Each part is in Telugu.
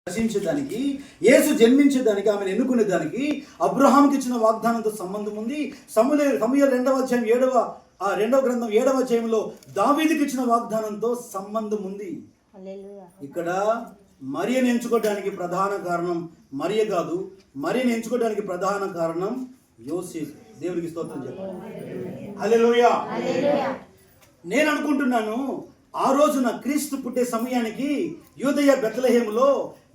రక్షించేదానికి, యేసు జన్మించేదానికి, ఆమెను ఎన్నుకునేదానికి అబ్రహాంకి ఇచ్చిన వాగ్దానంతో సంబంధం ఉంది. సమూయేలు 2వ అధ్యాయం 2వ గ్రంథం 7వ అధ్యాయంలో దావీదుకి ఇచ్చిన వాగ్దానంతో సంబంధం ఉంది. ఇక్కడ మరియను ఎంచుకోవడానికి ప్రధాన కారణం మరియ కాదు, మరియను ఎంచుకోవడానికి ప్రధాన కారణం యోసేపు. దేవునికి స్తోత్రం చెప్పండి. హల్లెలూయా. నేను అనుకుంటున్నాను, ఆ రోజున క్రీస్తు పుట్టే సమయానికి యూదయ బెత్లెహేములో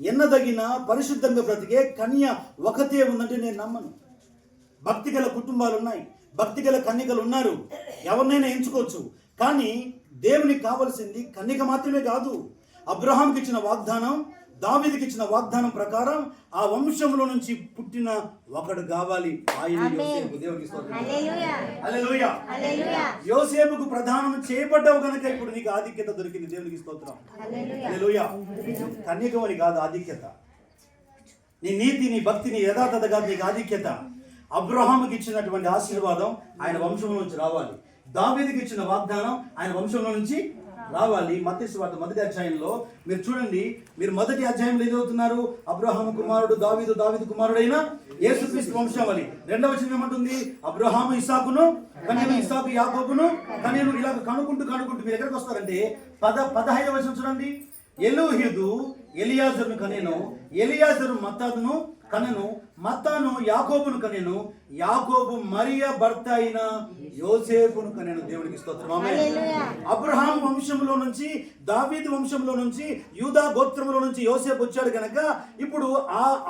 ఎన్నదగిన పరిశుద్ధంగా బ్రతికే కన్య ఒకతే ఉందంటే నేను నమ్మను. భక్తి గల కుటుంబాలు ఉన్నాయి, భక్తి గల కన్యకలు ఉన్నారు, ఎవరినైనా ఎంచుకోవచ్చు. కానీ దేవునికి కావలసింది కన్యక మాత్రమే కాదు. అబ్రహాంకి ఇచ్చిన వాగ్దానం, దావీదుకి ఇచ్చిన వాగ్దానం ప్రకారం ఆ వంశంలో నుంచి పుట్టిన ఒకడు కావాలి. ఆయన యోసేపు. దేవునికి స్తోత్రం. హల్లెలూయా. యోసేపుకు ప్రధానం చేయబడ్డావు కనుక ఇప్పుడు నీకు ఆధిక్యత దొరికింది. దేవునికి స్తోత్రం. హల్లెలూయా. కన్యకమని కాదు ఆధిక్యత, నీ నీతి, నీ భక్తి, నీ యథార్థత కాదు నీకు ఆధిక్యత. అబ్రహాముకి ఇచ్చినటువంటి ఆశీర్వాదం ఆయన వంశంలో నుంచి రావాలి. దావీదుకి ఇచ్చిన వాగ్దానం ఆయన వంశంలో నుంచి రావాలి. మత్తయి సువార్త 1వ అధ్యాయంలో మీరు చూడండి, మీరు 1వ అధ్యాయంలో ఏదవుతున్నారు? అబ్రహాము కుమారుడు దావీదు, దావీదు కుమారుడైన యేసుక్రీస్తు వంశావళి. 2వ వచనం ఏమంటుంది? అబ్రహాము ఇస్సాకును కనెను, ఇస్సాకు యాకోబును కనెను. ఇలా కనుకుంటూ మీరు ఎక్కడికి వస్తారంటే 15వ వచనం చూడండి. ఎలోహిదు ఎలియాజరును కనెను, ఎలియాజరు మత్తాదును కనెను, మత్తాను యాకోబును కనెను, యాకోబు మరియ భర్త అయిన యోసేపును కనెను. దేవునికి స్తోత్రం. ఆమేన్. అబ్రహాం వంశంలో నుంచి, దావీదు వంశంలో నుంచి, యూదా గోత్రంలో నుంచి యోసేపు వచ్చాడు కనుక ఇప్పుడు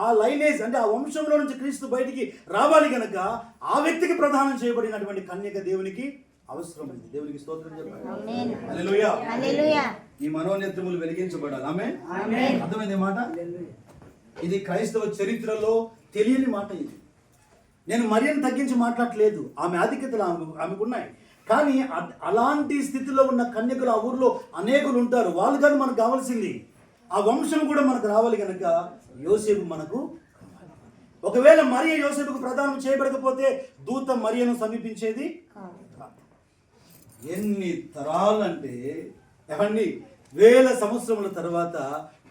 ఆ లైనేజ్ అంటే ఆ వంశంలో నుంచి క్రీస్తు బయటికి రావాలి కనుక ఆ వ్యక్తికి ప్రదానం చేయబడినటువంటి కన్యక దేవునికి అవసరమైంది. దేవునికి స్తోత్రం చెప్పండి. హల్లెలూయా. ఈ మనోనేత్రములు వెలిగించబడాలి. ఆమేన్. అర్థమైంది మాట? ఇది క్రైస్తవ చరిత్రలో తెలియని మాట. ఇది నేను మరియను తగ్గించి మాట్లాడట్లేదు, ఆమె ఆధిక్యతలు ఆమెకున్నాయి. కానీ అలాంటి స్థితిలో ఉన్న కన్యకులు ఆ ఊర్లో అనేకులు ఉంటారు. వాళ్ళు కాదు మనకు కావాల్సింది, ఆ వంశం కూడా మనకు రావాలి కనుక యోసేపు మనకు. ఒకవేళ మరియ యోసేపుకు ప్రదానం చేయబడకపోతే దూత మరియను సమీపించేది. ఎన్ని తరాలంటే ఏమండి, 1000 సంవత్సరముల తర్వాత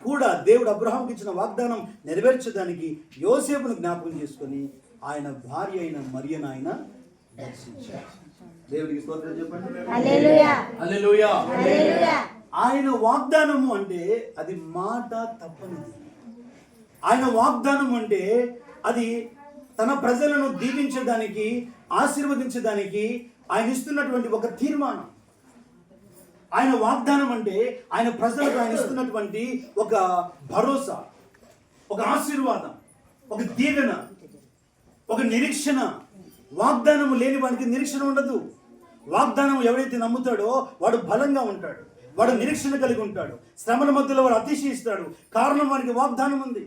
కూడా దేవుడు అబ్రహాంకి ఇచ్చిన వాగ్దానం నెరవేర్చడానికి యోసేపును జ్ఞాపకం చేసుకొని ఆయన భార్య అయిన మరియను ఆయన దర్శించారు. దేవునికి స్తోత్రం చెప్పండి. హల్లెలూయా. ఆయన వాగ్దానము అంటే అది మాట తప్పనిది. ఆయన వాగ్దానం అంటే అది తన ప్రజలను దీవించడానికి, ఆశీర్వదించడానికి ఆయన ఇస్తున్నటువంటి ఒక తీర్మానం. ఆయన వాగ్దానం అంటే ఆయన ప్రజలకు ఆయన ఇస్తున్నటువంటి ఒక భరోసా, ఒక ఆశీర్వాదం, ఒక దీవెన, ఒక నిరీక్షణ. వాగ్దానము లేని వాడికి నిరీక్షణ ఉండదు. వాగ్దానం ఎవరైతే నమ్ముతాడో వాడు బలంగా ఉంటాడు, వాడు నిరీక్షణ కలిగి ఉంటాడు. శ్రమల మధ్యలో వాడు అతిశయిస్తాడు. కారణం వాడికి వాగ్దానం ఉంది.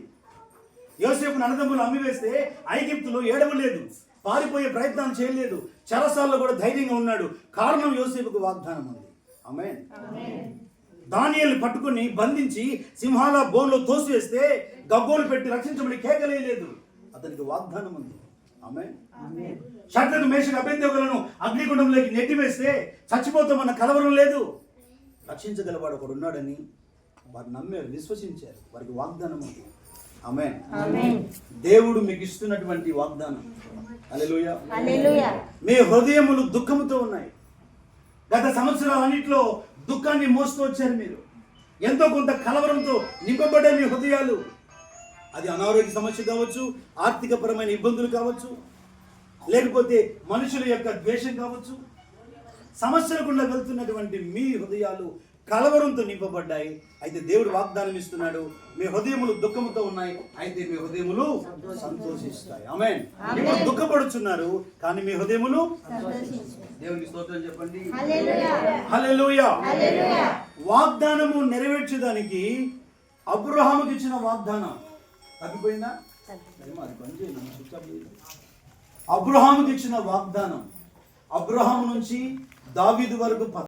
యోసేపును అన్నదమ్ములు అమ్మివేస్తే ఐగుప్తులో ఏడవలేదు, పారిపోయే ప్రయత్నం చేయలేదు, చెరసాల్లో కూడా ధైర్యంగా ఉన్నాడు. కారణం యోసేపుకు వాగ్దానం ఉంది. ఆమేన్. దానియేలును పట్టుకుని బంధించి సింహాల బోన్లో తోసివేస్తే గగ్గోలు పెట్టి రక్షించబడి కేకలేయలేదు, అతనికి వాగ్దానం ఉంది. ఆమేన్. షడ్రకు మేషకు అబేద్నెగోలను అగ్నిగుండంలోకి నెట్టివేస్తే చచ్చిపోతామన్న కలవరం లేదు, రక్షించగలవాడు ఒకడు ఉన్నాడని వారు నమ్మారు, విశ్వసించారు. వారికి వాగ్దానం ఉంది. ఆమేన్. దేవుడు మీకు ఇస్తున్నటువంటి వాగ్దానం. హల్లెలూయా. మీ హృదయములు దుఃఖముతో ఉన్నాయి. గత సంవత్సరాలన్నింటిలో దుఃఖాన్ని మోస్తూ వచ్చారు మీరు. ఎంతో కొంత కలవరంతో నింపబడ్డ మీ హృదయాలు. అది అనారోగ్య సమస్య కావచ్చు, ఆర్థికపరమైన ఇబ్బందులు కావచ్చు, లేకపోతే మనుషుల యొక్క ద్వేషం కావచ్చు. సమస్యల గుండా వెళ్తున్నటువంటి మీ హృదయాలు కలవరంతో నింపబడ్డాయి. అయితే దేవుడు వాగ్దానం ఇస్తున్నాడు, మీ హృదయములు దుఃఖముతో ఉన్నాయి, అయితే మీ హృదయములు సంతోషిస్తాయి. ఆమేన్. ఇప్పుడు దుఃఖపడుతున్నారు కానీ మీ హృదయములు. దేవునికి స్తోత్రం చెప్పండి. హల్లెలూయా. వాగ్దానము నెరవేర్చడానికి అబ్రహాముకి ఇచ్చిన వాగ్దానం తప్పిపోయిందా? అబ్రహాముకి ఇచ్చిన వాగ్దానం అబ్రహాము నుంచి దావీదు వరకు